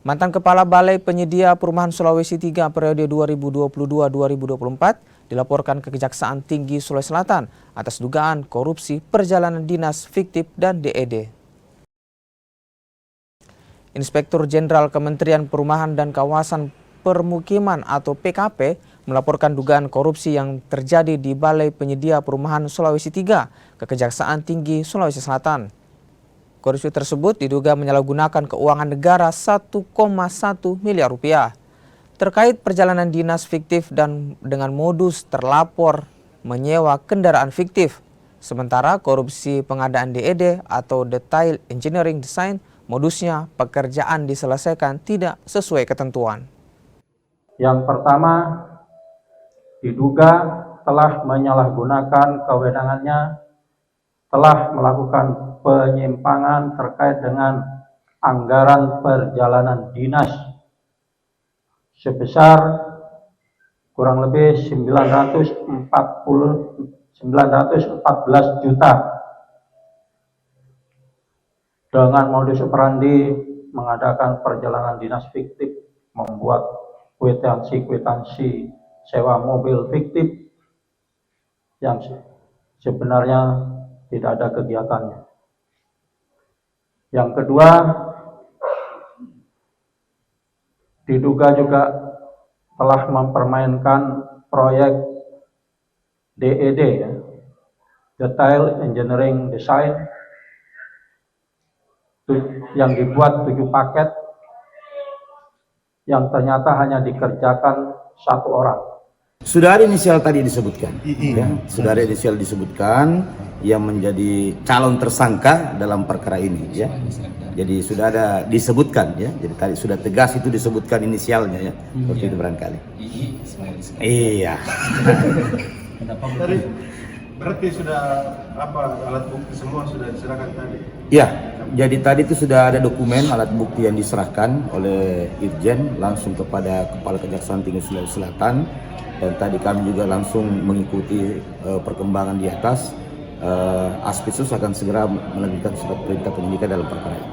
Mantan Kepala Balai Penyedia Perumahan Sulawesi III periode 2022-2024 dilaporkan ke Kejaksaan Tinggi Sulawesi Selatan atas dugaan korupsi perjalanan dinas fiktif dan DED. Inspektur Jenderal Kementerian Perumahan dan Kawasan Permukiman atau PKP melaporkan dugaan korupsi yang terjadi di Balai Penyedia Perumahan Sulawesi III ke Kejaksaan Tinggi Sulawesi Selatan. Korupsi tersebut diduga menyalahgunakan keuangan negara 1,1 miliar rupiah. Terkait perjalanan dinas fiktif dan dengan modus terlapor menyewa kendaraan fiktif. Sementara korupsi pengadaan DED atau Detail Engineering Design, modusnya pekerjaan diselesaikan tidak sesuai ketentuan. Yang pertama, diduga telah menyalahgunakan kewenangannya, telah melakukan penyimpangan terkait dengan anggaran perjalanan dinas sebesar kurang lebih 914 juta dengan modus operandi mengadakan perjalanan dinas fiktif, membuat kwitansi sewa mobil fiktif yang sebenarnya tidak ada kegiatannya. Yang kedua, diduga juga telah mempermainkan proyek DED, Detail Engineering Design, yang dibuat 7 paket yang ternyata hanya dikerjakan 1 orang. Sudah ada inisial tadi disebutkan, ya, sudah ada inisial disebutkan yang menjadi calon tersangka dalam perkara ini, ya. Jadi sudah ada disebutkan, ya. Jadi tadi sudah tegas itu disebutkan inisialnya, ya. Seperti itu barangkali. Iya. Berarti sudah alat bukti semua sudah diserahkan tadi? Ya, jadi tadi itu sudah ada dokumen alat bukti yang diserahkan oleh Irjen langsung kepada Kepala Kejaksaan Tinggi Sulawesi Selatan. Dan tadi kami juga langsung mengikuti perkembangan di atas. Aspisus akan segera menerbitkan surat perintah penyidikan dalam perkara ini.